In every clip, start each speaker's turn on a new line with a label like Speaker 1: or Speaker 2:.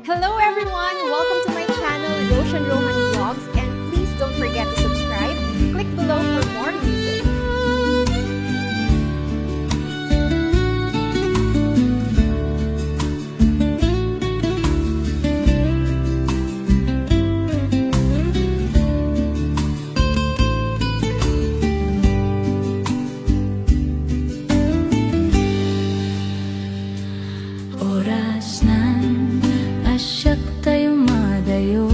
Speaker 1: Hello everyone! Welcome to my channel, Roshan Rohan Vlogs, and please don't forget to subscribe. Click below for more music.
Speaker 2: Oras nan asyak tayo madayo,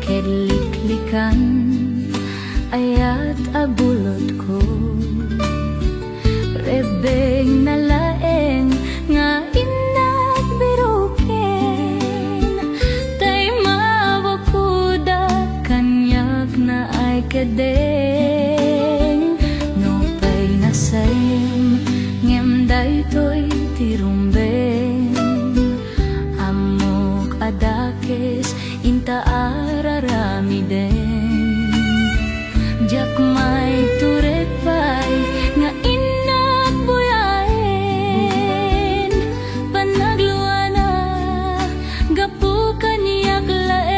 Speaker 2: kedliklikan ayat abulot ko, rebeng nalaeng nga inak biruken, tay mawakuda kanyak na ay kadeng, no pay nasayem ngem daytoy tirumbeng, amok adakes inta araramiden, jak may turepay nga inak buyaen, panagluana gapu kaniyak laeng,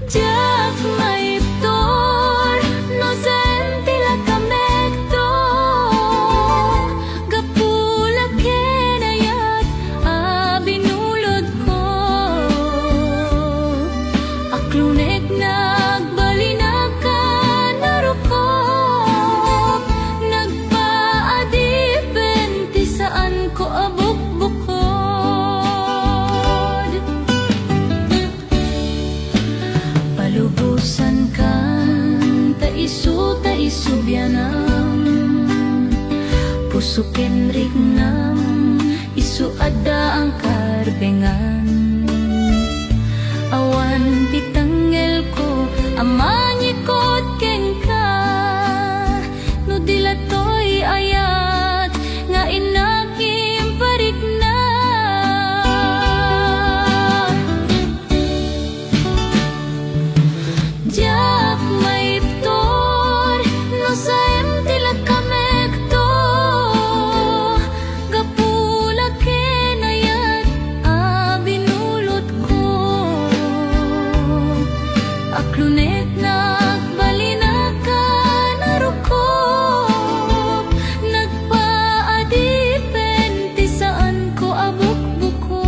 Speaker 2: jak may tor no sentila kamekto, gapula kenayat abinulod ko, aklunek nagbalinag ka narukop, nagpaadipen ti saan ko abukbukod, palubusan kan taisu bianam, pusukin rignam isu ada ang karbengan, awan titanggel ko amanyikot ken ka, no dilatoy ayat nga inakim parikna, jak may tor no saem tila kamekto, gapula kenayat abinulot ko, aklunet nagbalinag ka narukop, nagpaadipen ti saan ko abukbukod,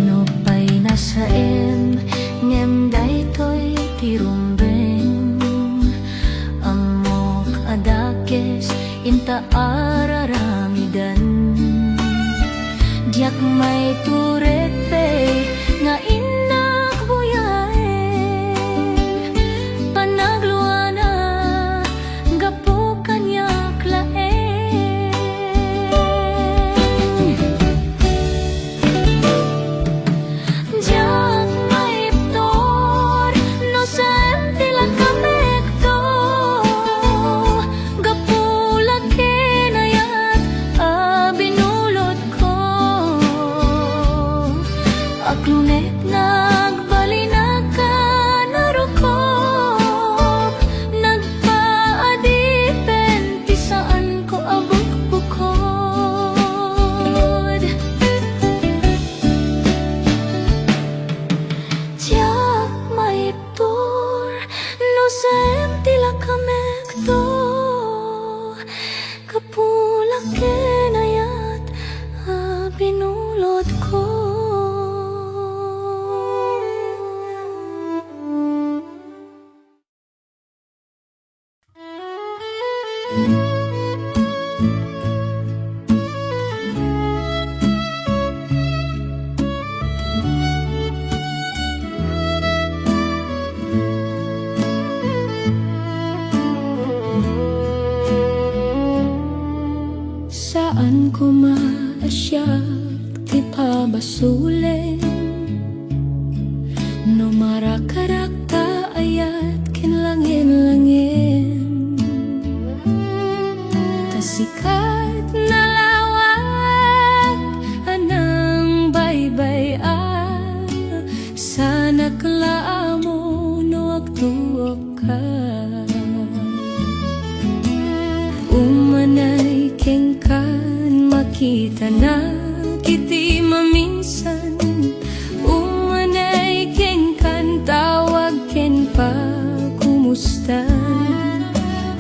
Speaker 2: no pay nasaem ngem daytoy tirumbeng, amok adakes inta araramidan, diak may turete nga inak buyaen, panagluana gapu kanyak laeng, jak may tor no saem tila kamekto, gapula kenayat abinulot ko, aklunet nagbalinag ka narukop, nagpaadipen ti saan ko abukbukod, jak may tor no saem tila kamekto, kapula kenayat abinulot ko. basulen no marakarakta ayat kinlangin-langin tasikat na lawak anang baybay sana klaamo no agtuok ka umanay kengkan makita na kiti maminsan umanay kengkan tawag ken pa kumustan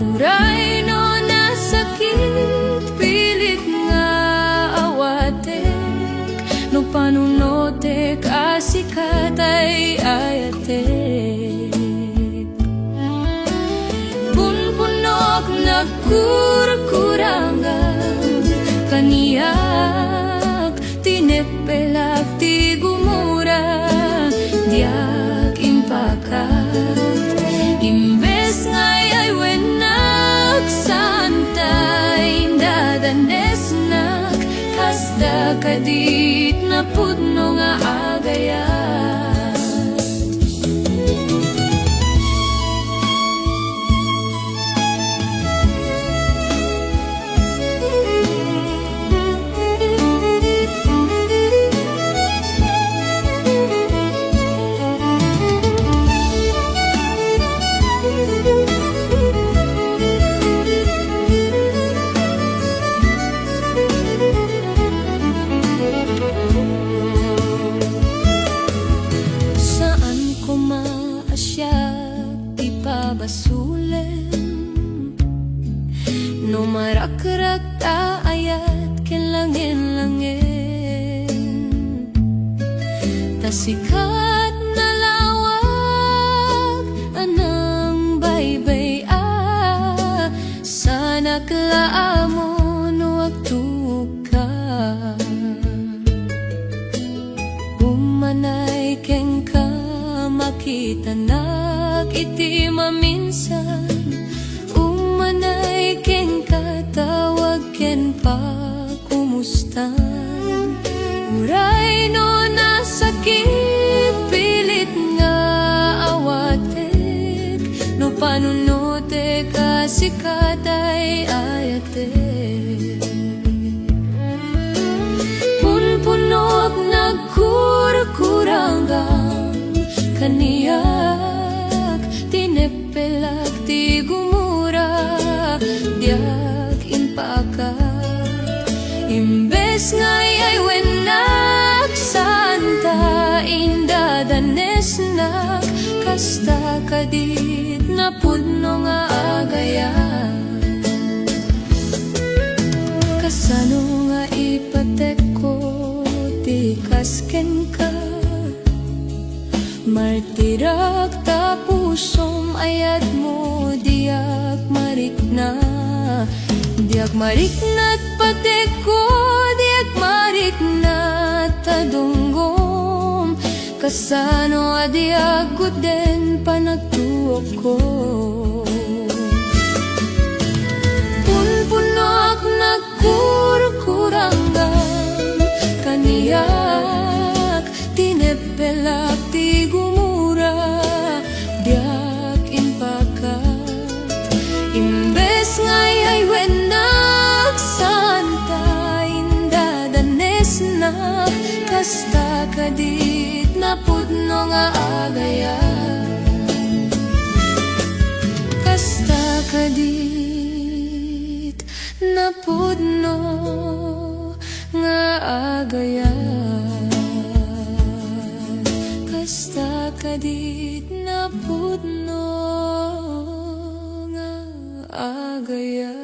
Speaker 2: uray no nasakit pilit nga awatek no panunotek asikatay ayatek punpunok nagkurkurangan kaniyak tinepelak ti gumura diak impakat imbes ngay ay wenak santay dadanesnak kasta kadit na pudno nga agayat basulen no marakrakta ayat kinlangin-langin tasikat na lawak anang baybay sana klaamo no agtuka umanay kengka makita na iti maminsan umanay ken katawag ken pa kumustan uray no nasakit pilit nga awatek no panunotek asikatay ayatek punpunok nagkurkurangang kaniyak tinepelak ti gumura diak impakat imbes ngay ay wenak santa indadanesnak kasta kadit na pudno nga agayat kasano nga ipatek ko ti kasken ka martirak ta pusom ayat mo diak marikna patek ko diak marikna tadunggom kasano adiak kuden panagtuok ko punpunok nagkurkurangan kaniyak tinepelak ti gumura diak impakat imbes ngay ay wenak santa indadanesnak kasta kadit na pudno nga agayat kasta kadit na pudno nga agayat kasta kadit na pudno nga agayat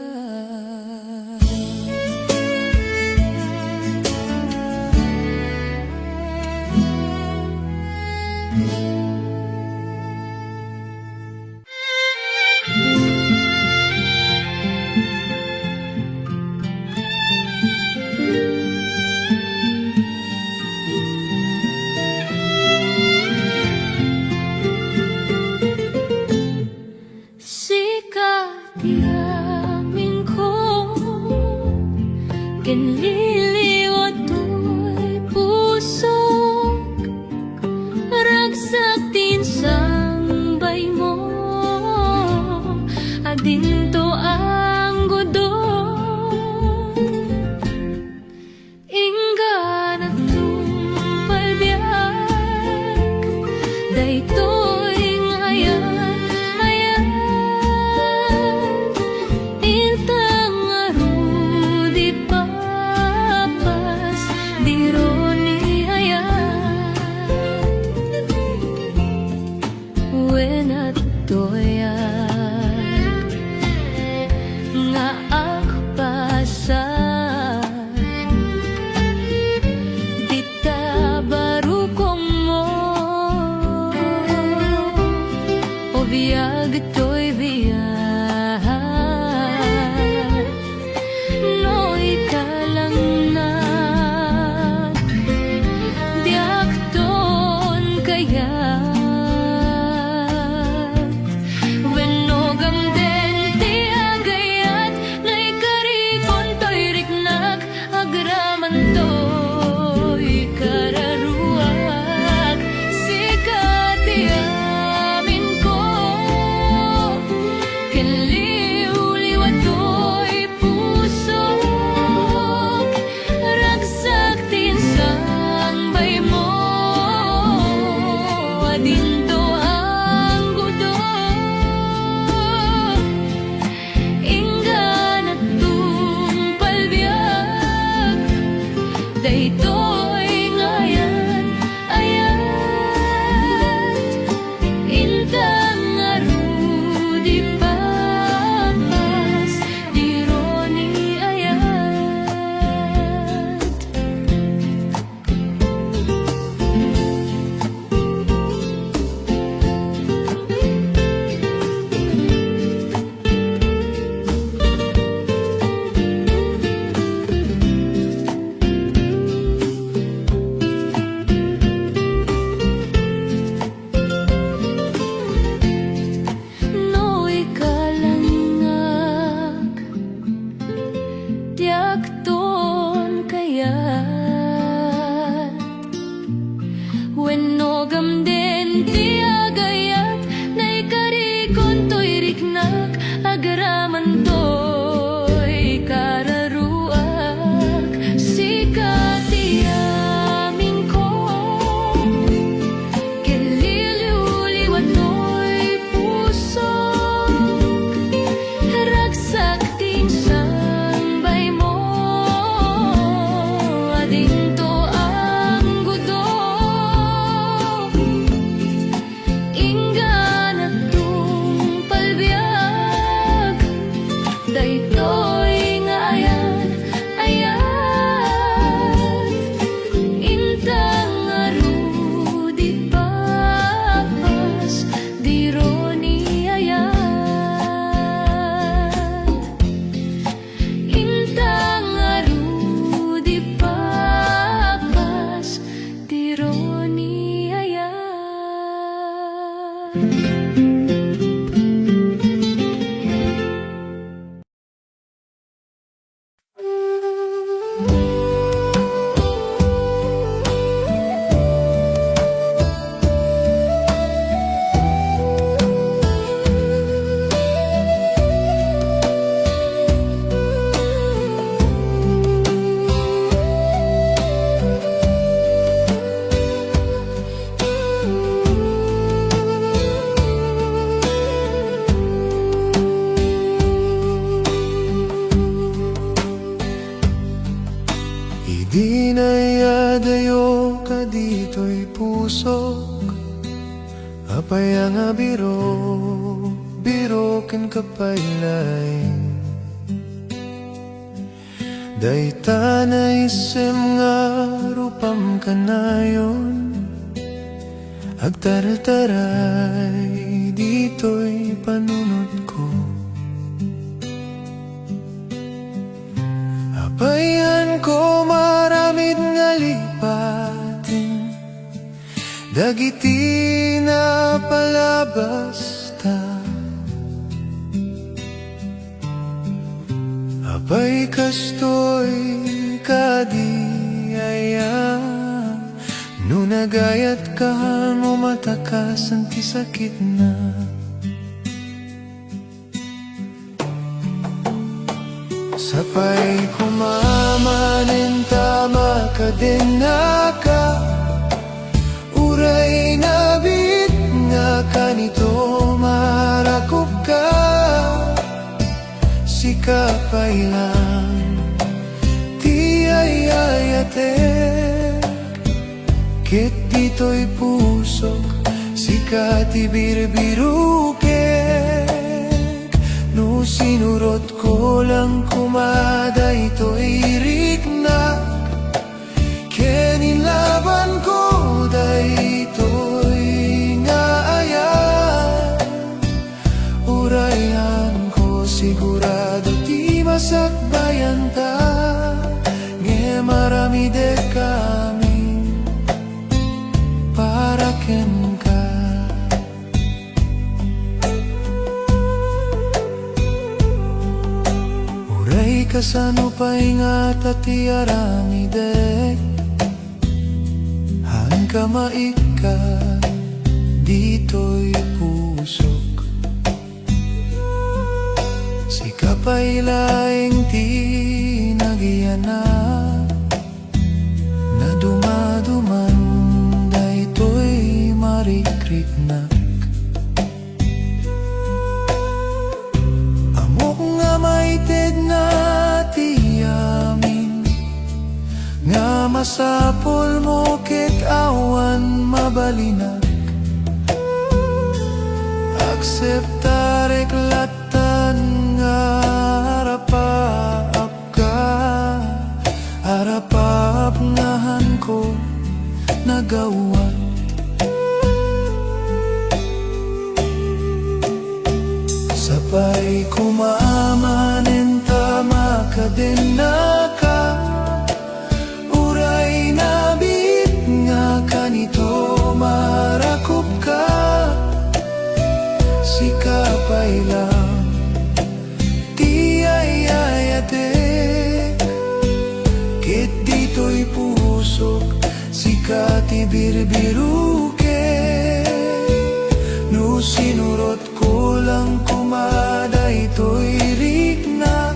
Speaker 2: Kinliliw ato'y puso adinto ang godon ingga na tumpalbiak daytoy ngayan ayan intang arudi papas dironi ayan when at doyan nga akpasan dita baru mo o biyag to'y biyag no ikalang na diak ton kaya daytoy ngayan ayan intang arudi papas dironi ayan diakton kayat wenno gamden tiagayat naikarikon to'y riknak agaraman to'y kararuak sikati amin ko kililiwliwat to'y puso ragsak tinsa daytoy ngayan ayan intang arudi papas dironi ayan intang arudi papas dironi ayan.
Speaker 3: Di nayadayo ka dito'y pusok apay nga birokin ka pailain dayta na isem nga rupam kanayon agtaral-taray dito'y panunod ko apayan ko maramid nga lipatin dagiti na palabas ta apay kastoy kadiaya no nagayat ka mo matakasan ti sakit na Sapay kumamanin tama ka din naka Uray nabit nga kanito marakop ka Sikapay lang Ti ayayatek Kit dito'y pusok Sikati birbirukek No sinurot ko lang kumada ito'y riknak Keninlaban ko dayto'y nga ayan Urayan ko sigurado ti masakbayan ta Nge marami de kami para ken ka Uray kasano paingat at tiarami de Hangka maika dito'y pusok Sikapay laing ti nagiyanak Na dumaduman dayto'y marikriknak Amok nga maited na tiyamin Nga masapol mo ket awan mabalinak Akseptarek latan nga harapaap ka Harapaap ngahan ko nagawat Sapay kumamanen tama ka din naka Uray nabit nga kanito marakop ka Sikapay lang Ti ayayatek Kit dito'y pusok Sikati birbirukek No sinurot ko lang kumada ito'y riknak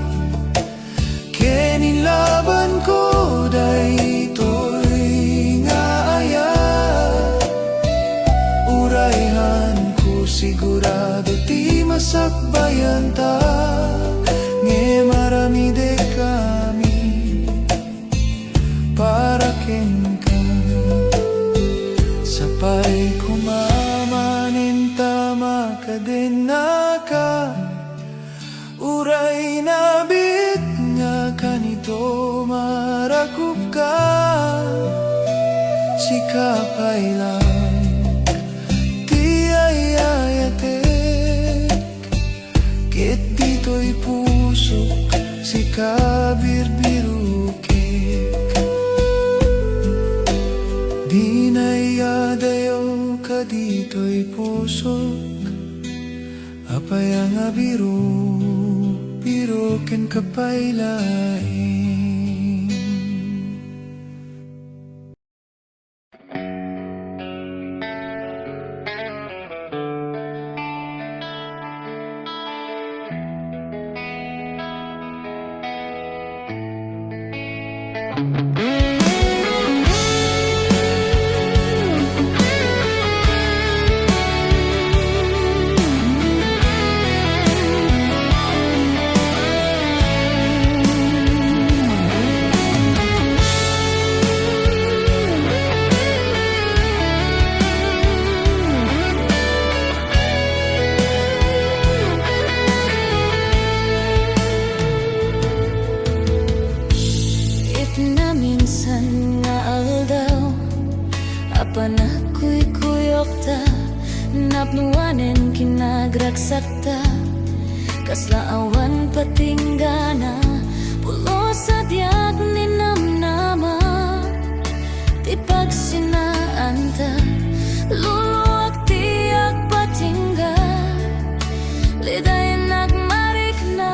Speaker 3: Keninlaban ko dayto'y nga ayan Urayhan ko sigurado ti masakbayan ta Nge marami de kami para ken ka Sapay kumamanin tama ka din naka Uray nabit nga kanito marakop ka Sikapay lang Ti ayayatek Kit dito'y pusok Sikabirbirukek Di nayadayo ka dito'y pusok Apay ang abiro Biruken kapaylain
Speaker 2: Napnuanen kinagragsakta Kaslaawan patinggana Pulo sa diag ni namnama Ti pagsinaanta Luluwag tiyak patingga Lidayan nagmarik na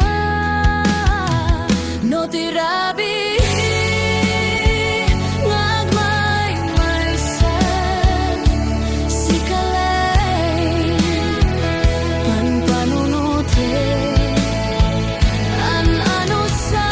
Speaker 2: No tirabi An ano sa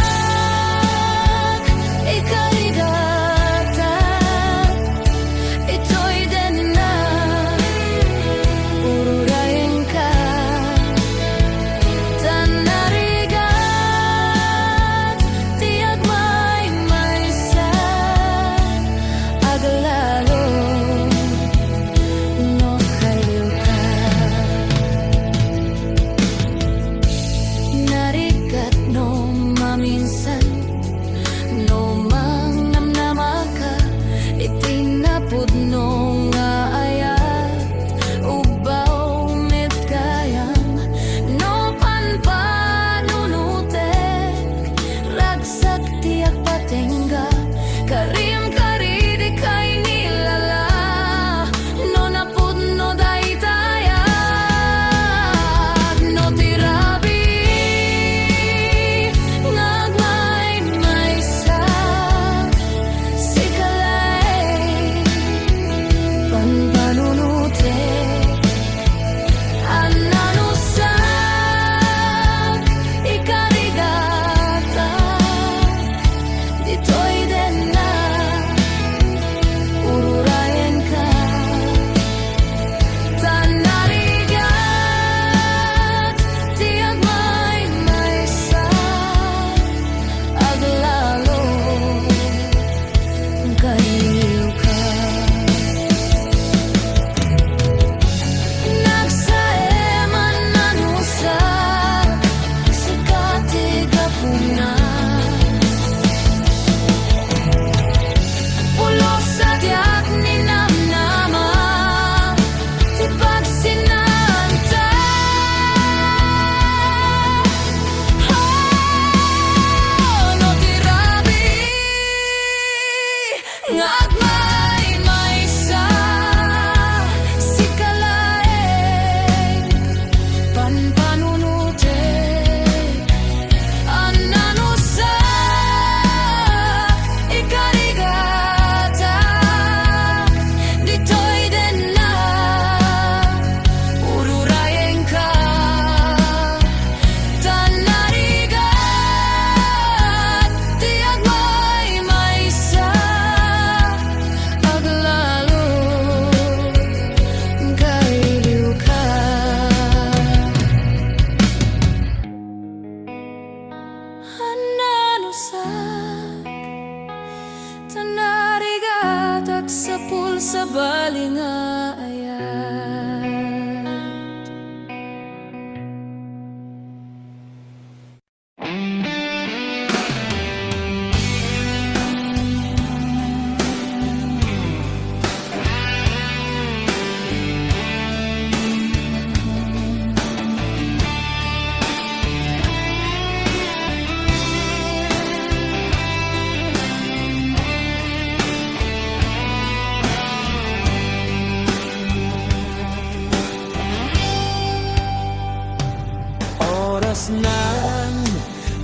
Speaker 3: masnan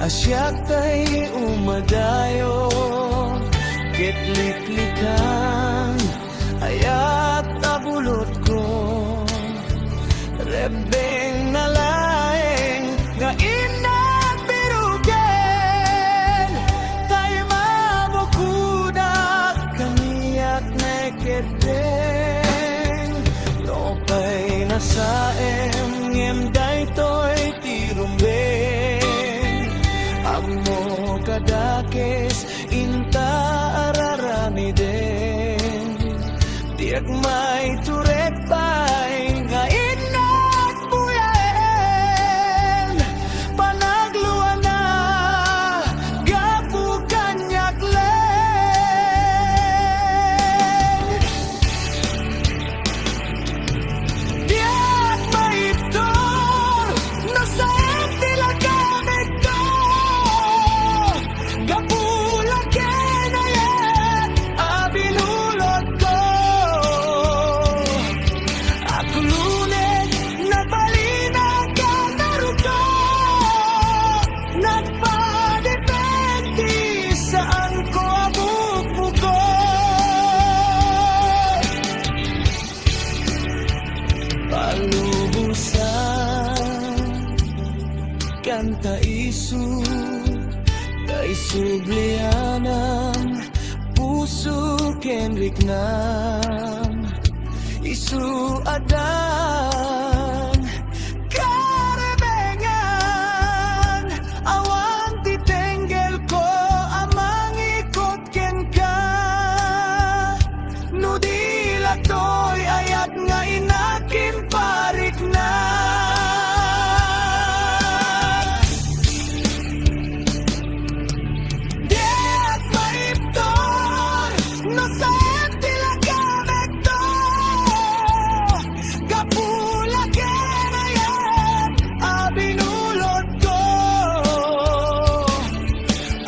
Speaker 3: asyak tay umadayo kitliklikan ayat abulot ko rebeng nalaeng nga inabirugen tay mabukudak kaniyak neketeng lopay nasaem ngem daytoy tirumbeng amo kadakes inta araramiden tiyak may turet pay nga inat buyaen panagluan na gapu kanyak leng tiyak may iptor nasa tilagamit ko gapulang kenayat abinulot ko ako lunet nagbalinag ka naruto nagpadepende saan ko abubuko palubusan kanta isu kay sublianam puso kenrik nam isu adan karebengan awan titenggel ko amang ikot ken ka nudila toy ayat nga inakin parik na diak maiptor no sa tilagamit to kapula kenayat abinulot ko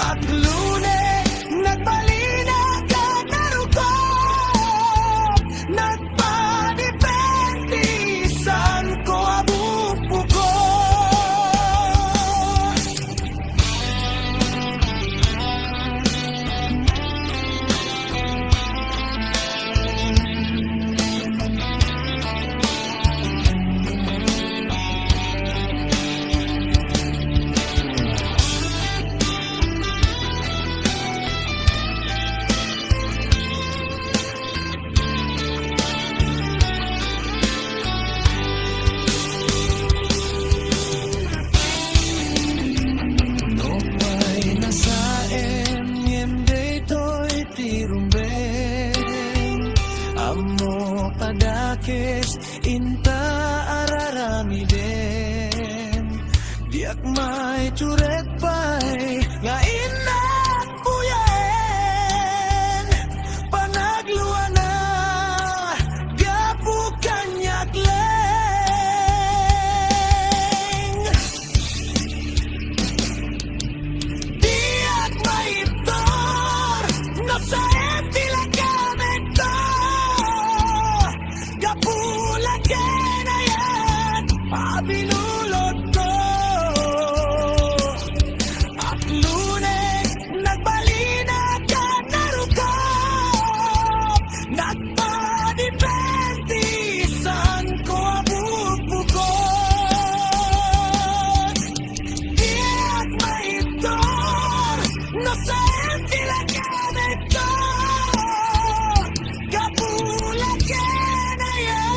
Speaker 3: at lunes nagbalina ka naruko nagpadepende saan ko abubuko Nopay nasaem ngem daytoy tirumbeng amo padakes inta araramiden diak may turet pay nga inak buyaen panagluan na gapu kanyak leng diak maiptor no sa tilagamit to gapulang kenayat abinulot ko at lunes nagbalina ka naruko nagpadepende saan ko abubuko diak maiptor no sa tilagamit to gapulang kenayat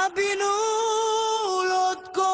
Speaker 3: abinulot ko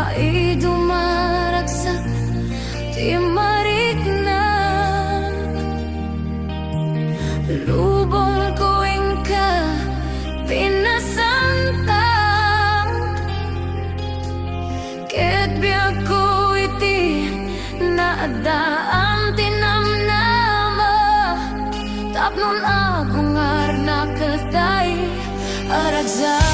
Speaker 2: ay dumaragsak, di marikna. Lubong ko ka pinasantang, ket biag ko iti naadaan tinamnama. Tapnon agungar na kalday aragsak.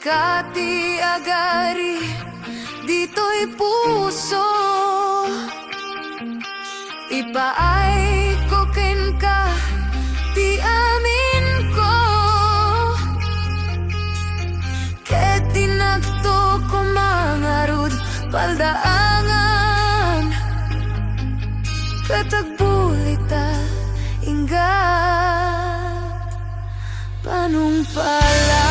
Speaker 4: Kati agari dito'y puso, ipaay ko ken ka ti amin ko, ket tinagto ko mangarud paldaangan, katagbulita inggat panumpala.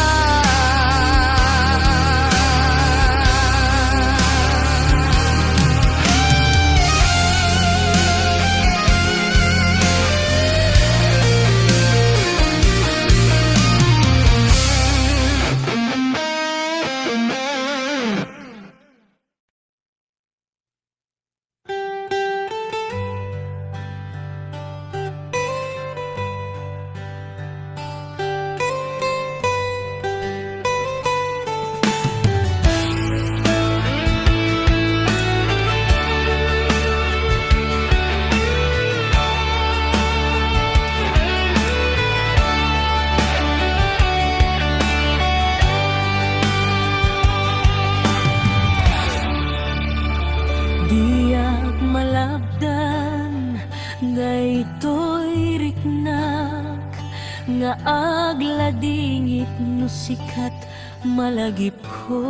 Speaker 2: agladingit no sikat malagip ko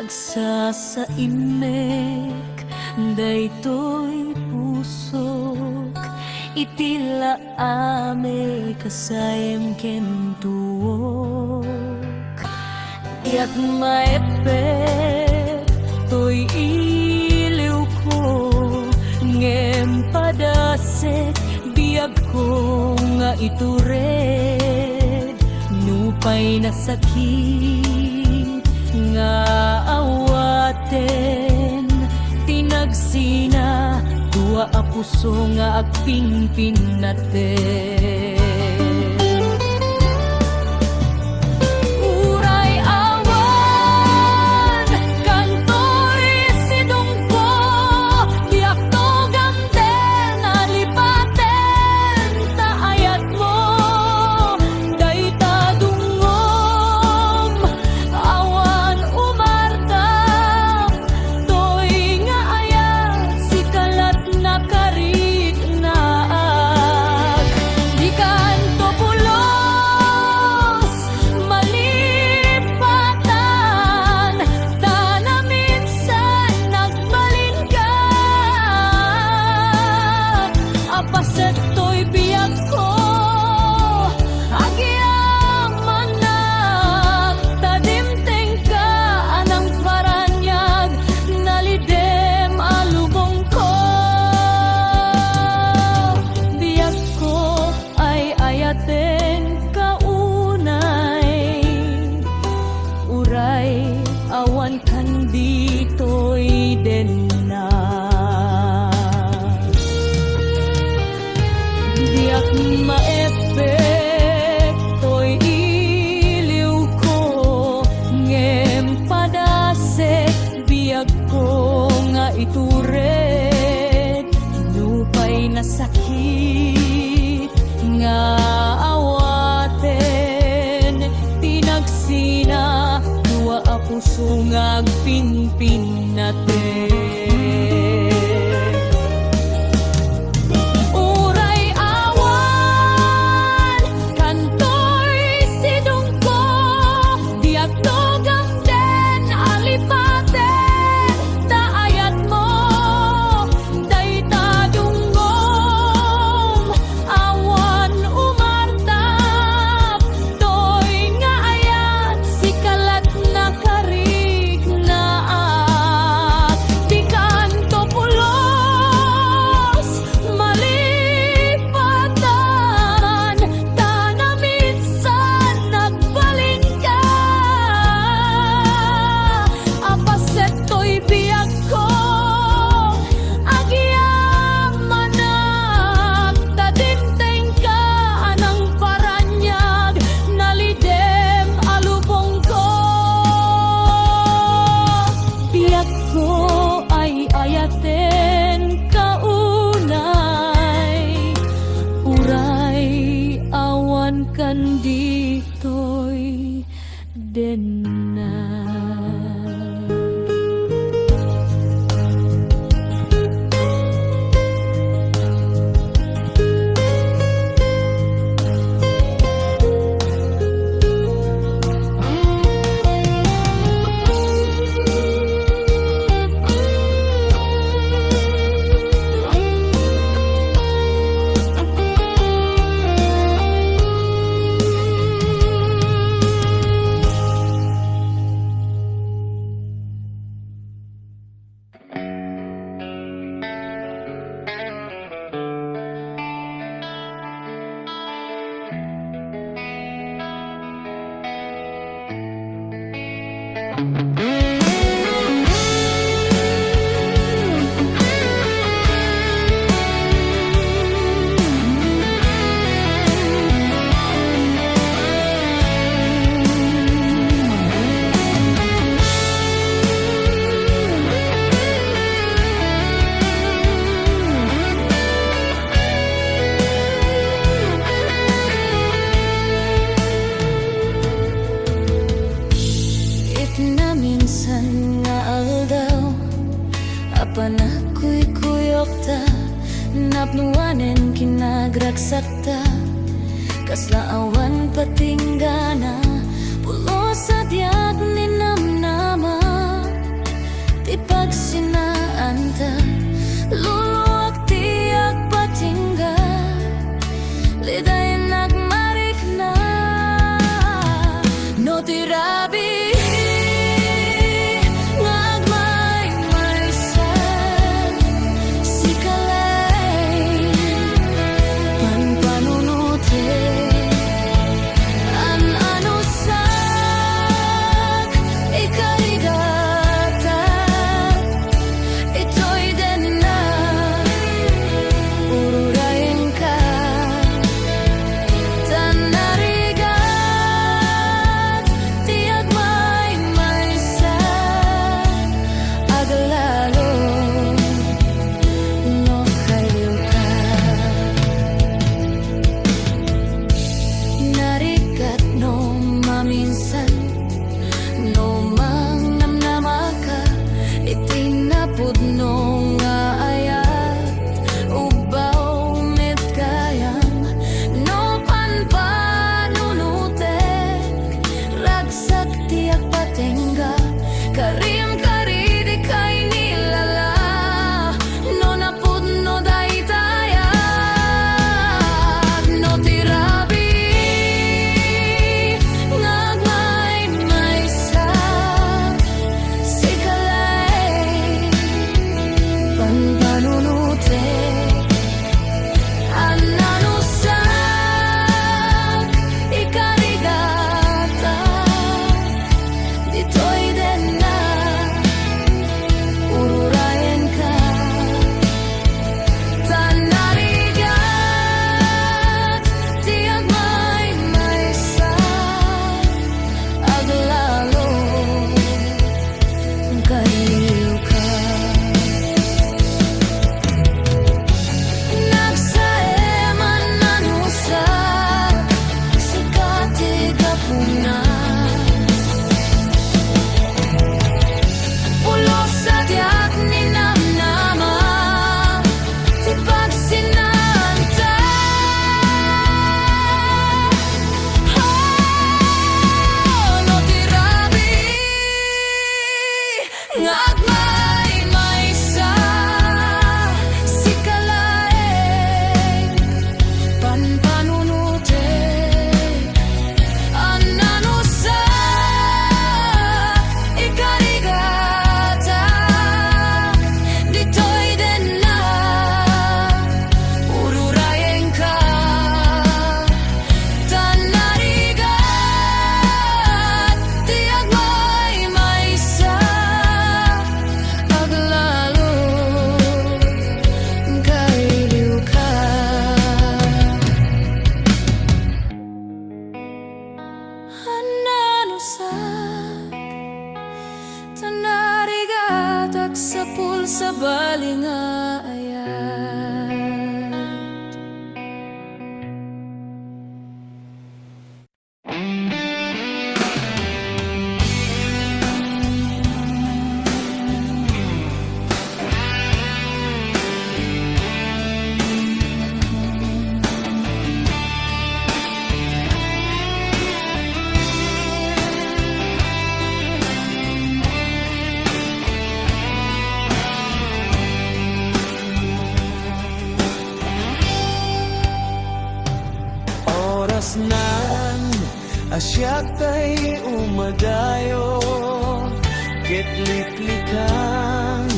Speaker 2: agsa sa imek daytoy pusok itila ame kasayem kentuok yak maepek toy iliw ko ngem padasek biag ko nga itured nupay na sakit nga awaten tinagsina dua a puso nga agpingpin natin uray awan kantoy sidungko diak to gamten alipaten taayat mo dayta dungom awan umartap toy nga ayat si kalat na karit naag di kanto pulos malipatan tanaminsan nagbalin ka apaset to'y biyak ko agyaman na tadimteng ka anang paranyag nalidem alubong ko biyak ko ay ayaten kaunay uray awan kan dito'y den na diak maepekto'y iliw ko ngem padasek biag ko nga itured nupay na sakit nga awaten tinagsina dua a puso nga agpinpin natin uray awan kantoy sidungko diag to gamten alipaten taayat mo dayta dungom awan umartap toy nga ayat si kalat na karig naat di kanto pulos malipatan tanaminsan nagbalin ka apaset to'y biyak ko agyaman na tadimteng ka anang paranyag nalidem alubong ko biyak ko ay ayaten kaunay uray awan kan dito'y denay minsan
Speaker 4: sa awan patinggana, pulos sa diag ni namnama, di pagsinaanta, luluwag tiyak patingga, liday nagmarik na, no tirabi. Tanarigatak sa pulsa balingayat.
Speaker 3: Oras nan asyak tay umadayo, kitliklikan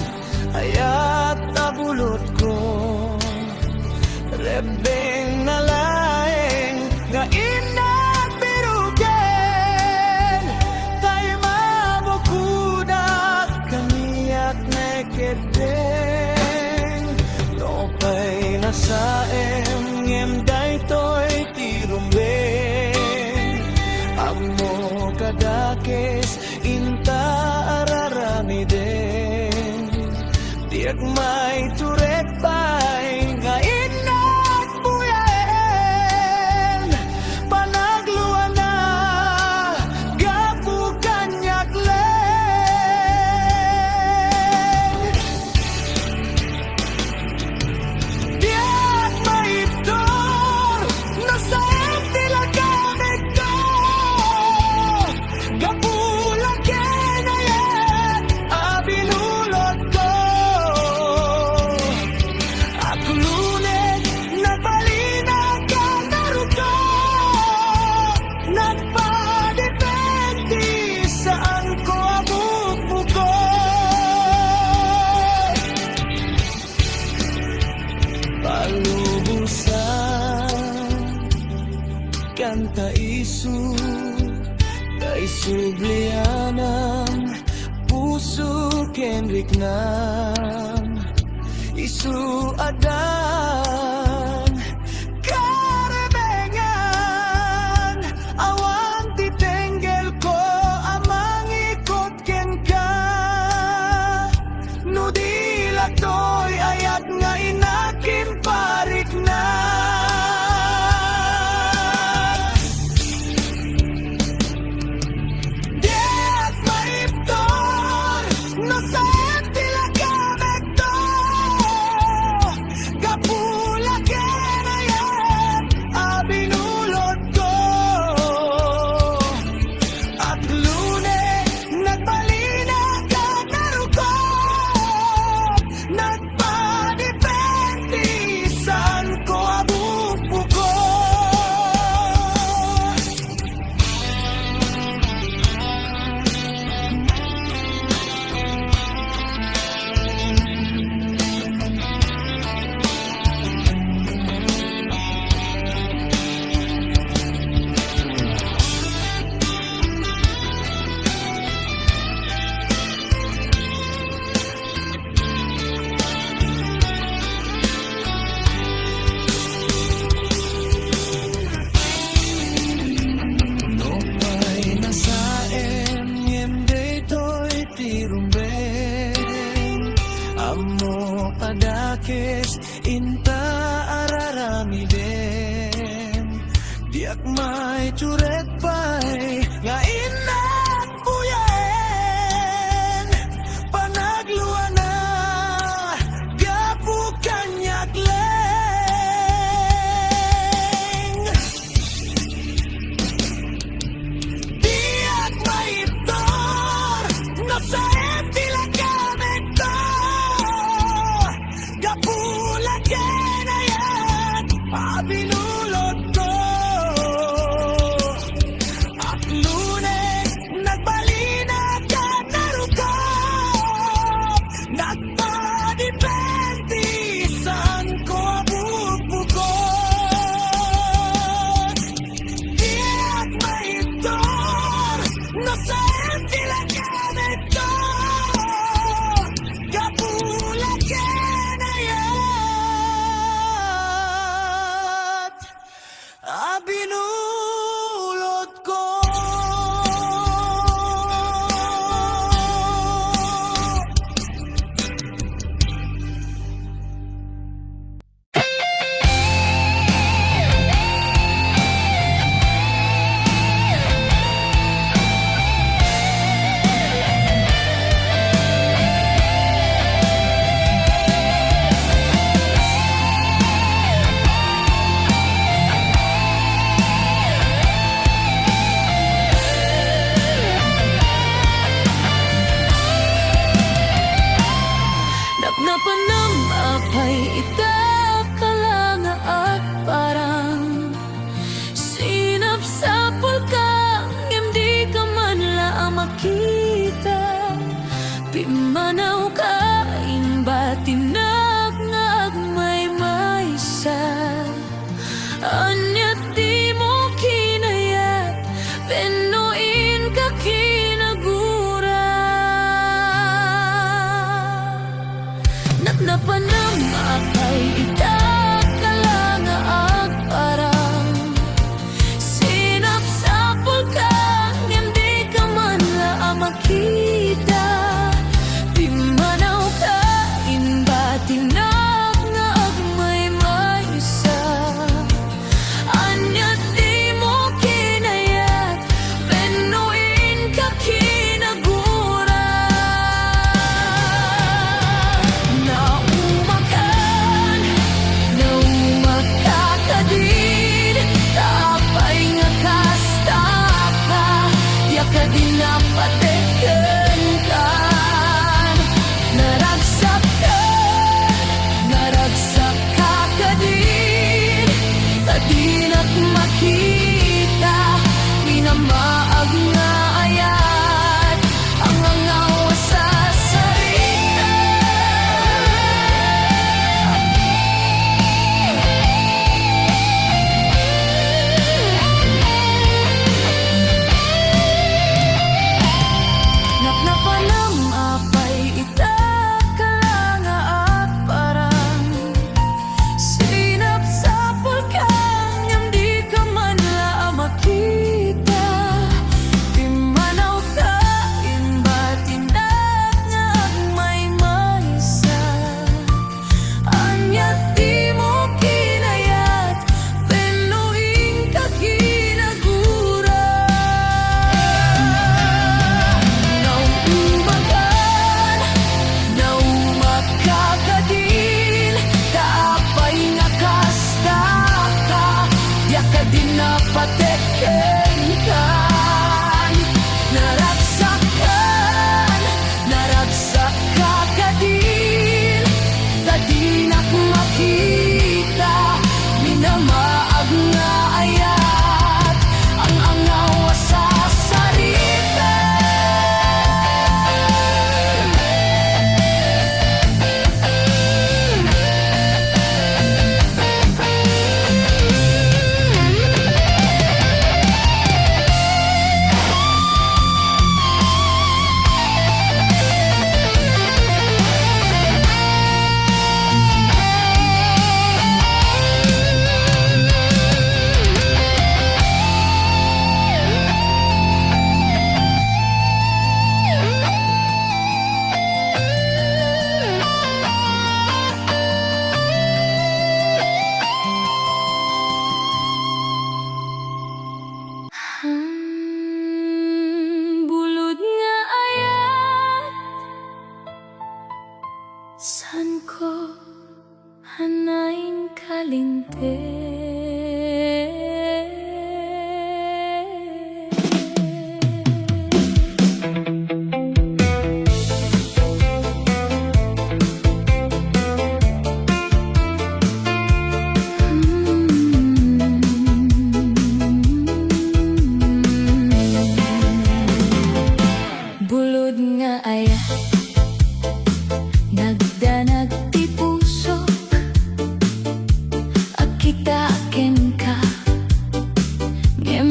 Speaker 3: ayat tabulot ko, rebeng nalaeng nga inabirugan, tay mabukudak kaniyak neketeng, lopay nasaem ngem daytoy tirumbeng, amo kadakes inta araramiden, diag may turek pay nga inat buya. kanta isu kay sublianang puso kenrik nang isu adan karebengan awan titenggel ko amang ikot ken ka nudilat to'y ayat nga inakin parik na Diat maiptor no sa tilagamit to kapula kenayan abinulot ko at lune nagbalina ka narukot nagpadipentisan ko abupo ko No may nasaen yende to'y tirumben Amo kadakes inta araramiden Diak may churet pa'y nga inak buyaen Panagluan na gapu kanyak leng Diak maitor no sa tilagamit to Gapulat kenayan abinulot ko At lunes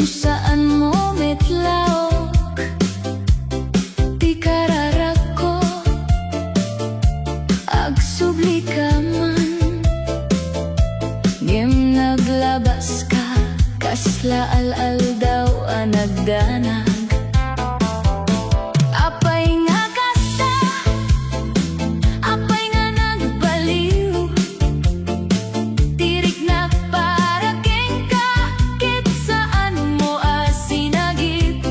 Speaker 4: saan mo metlaok ti kararak ko agsubli ka man ngem naglabas ka kasla al-al daw ang nagdanag apay nga kasta apay nga nagbaliw tirik na para keng ka kit saan mo asinagip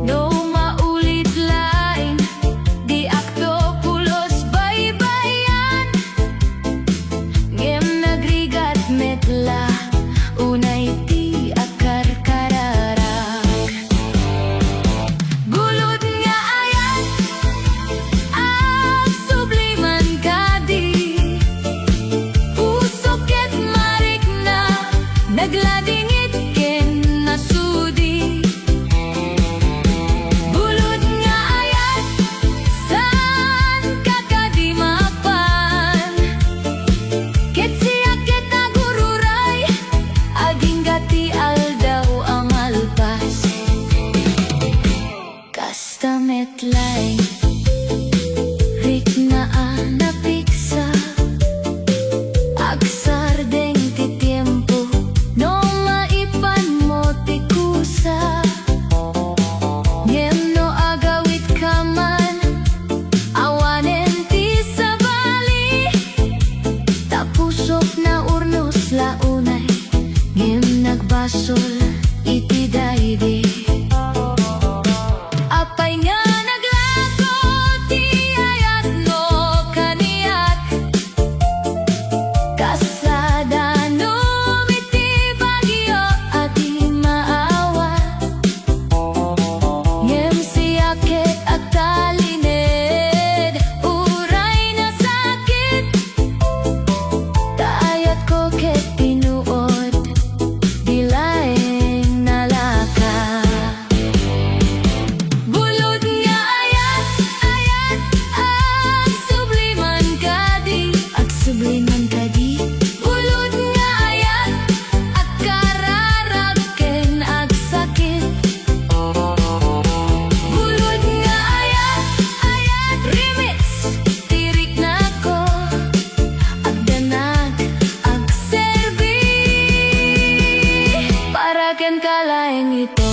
Speaker 4: no maulit lain di akto pulos baybayan ngem nagrigat metla unay ti akar kararak gulod nga ayat ang subliman kadi puso ket marik na nagladingit ken nasudi gulod nga ayat saan ka kadi mapan ket siya ket nagururay aging gati aldaw ang alpas kasta metlay rik na napiksa agsar deng ti tiempo no maipan mo ti kusa ngem no agawit ka man awanen ti sabali tapusok na urnos launay ngem nagbasol iti daydi apay nga naglago ti ayat no kaniak kasada no iti bagyo at di maawa ngem siya ket agtalined uray na sakit kaayat ko ket tinuod dilaeng nalaka bulod nga ayat ayat ang subliman kadi bulod nga ayat at kararak ken agsakit bulod nga ayat remix tirik na ko agdanag agserbi para ken kalaeng ito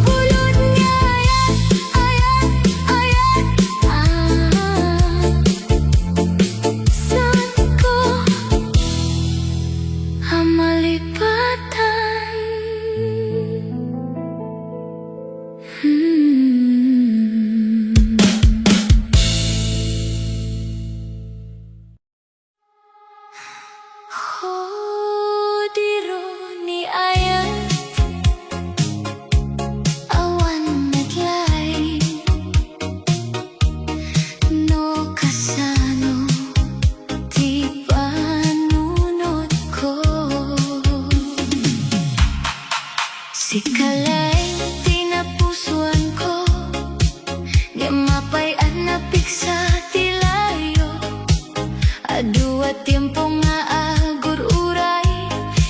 Speaker 4: bulod nga ayat saan ko amalipatan diro ni ayat awan metlay no kasano ti panunod ko si kalay tinapusuan ko gemapay an napiksa ti layo adua tiempo nga agur-uray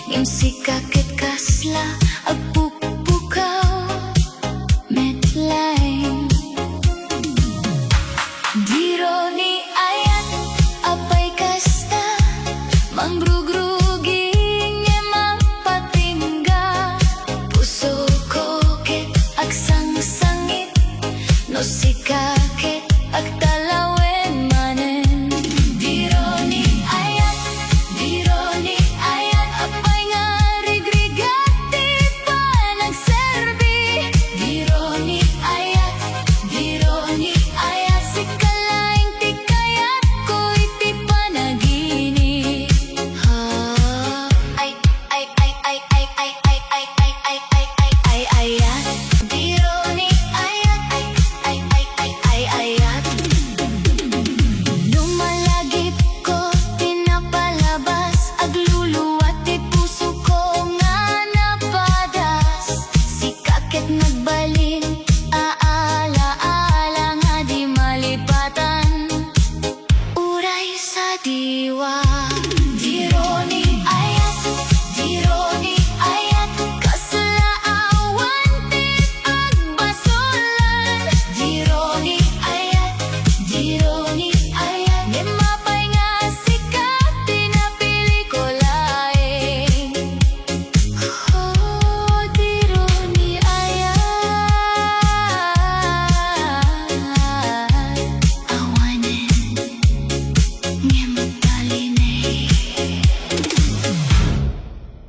Speaker 4: ngem si kakit kasla agpukpukaw metlay diro ni ayat apay kasta manggrugrugi ngem mapatingga puso ko ket agsangsangit no si kakit agtalawen manen diro ni ayat apay nga rigrigati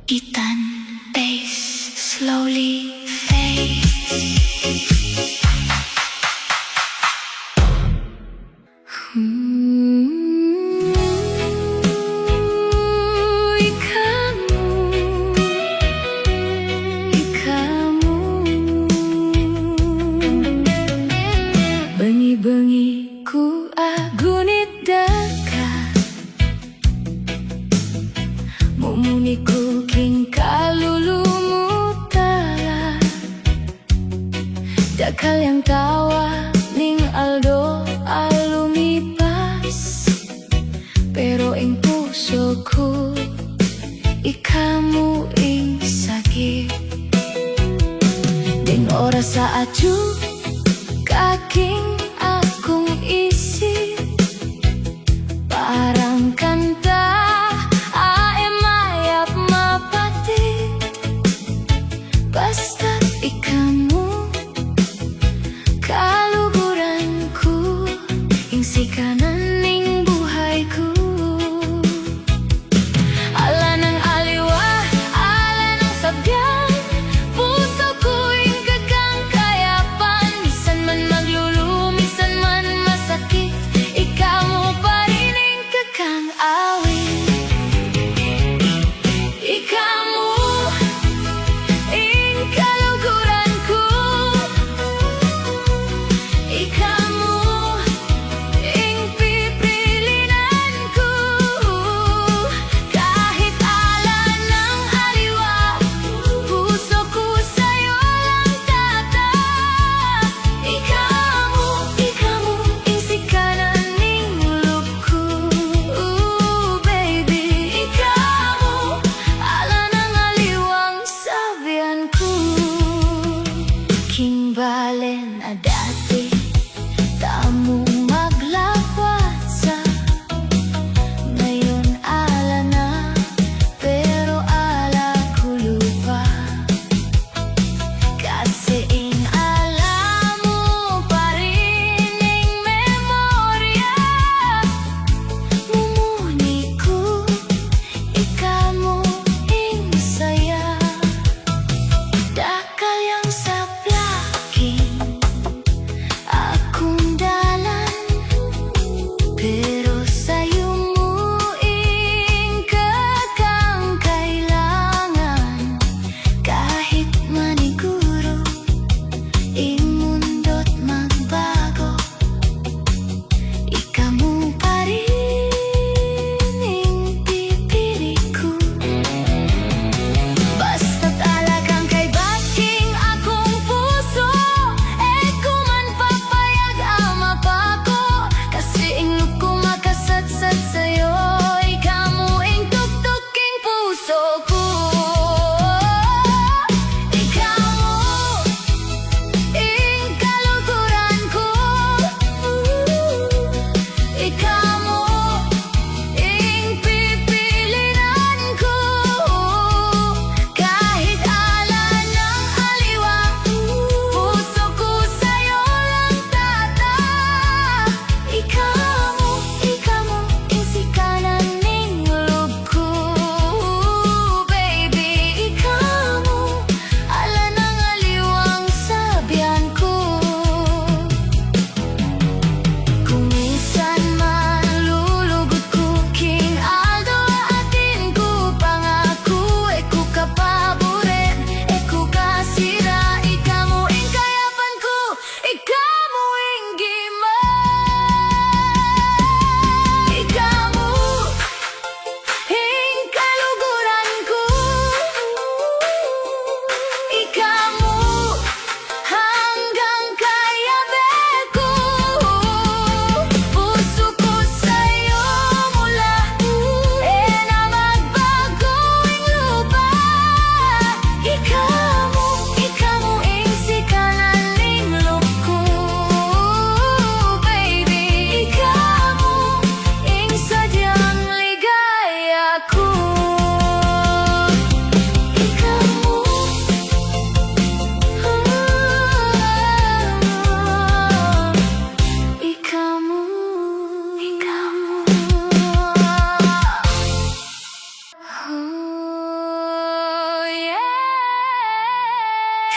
Speaker 4: Gitan, bass, slowly fade. Bengi-bengi ku agunit daka Mumuniku king kalulumu tala Dakal yang tawa ning aldo alumipas Pero ing pusoku ikamu ing sakit Ding ora sa aju kaking akong isi Parang kanta ae mayap mapati Basta't ikamu kaluguranku ing sikanan ning buhayku Ala ng aliwa, ala ng sabyan Puso ko ing kagang kayapan Bisan man magluluma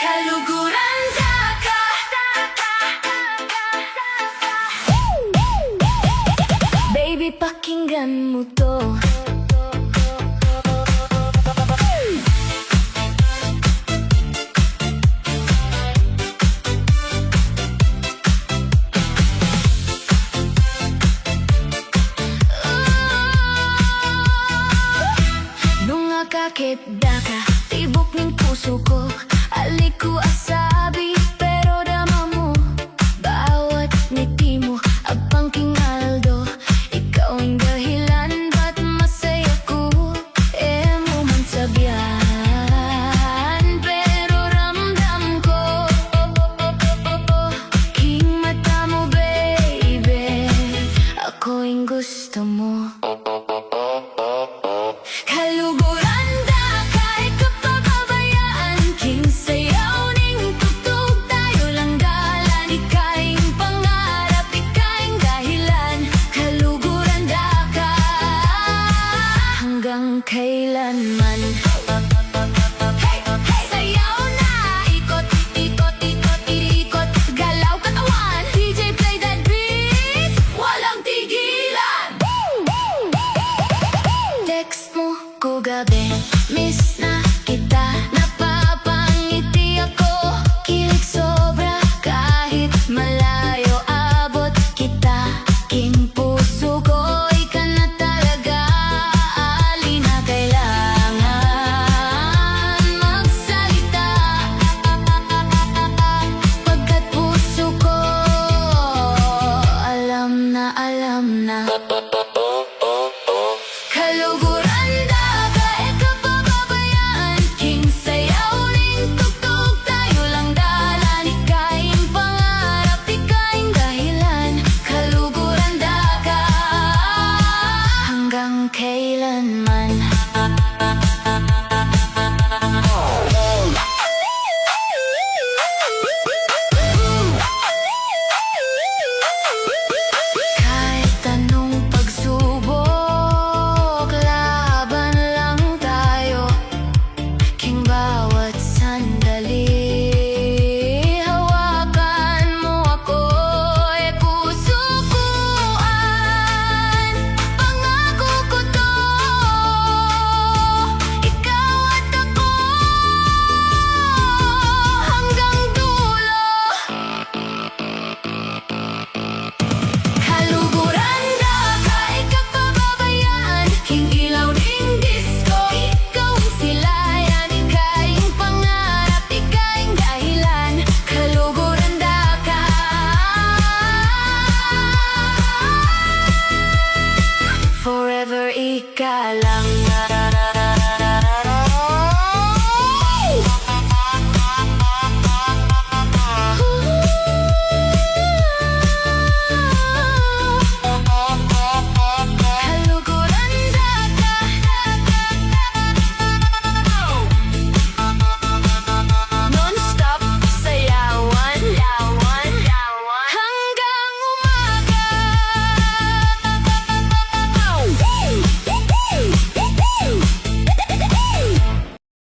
Speaker 4: Kaluguran daka. Baby, pakinggan mo to. Nung kakit daka, tibok ning puso ko, aliko asa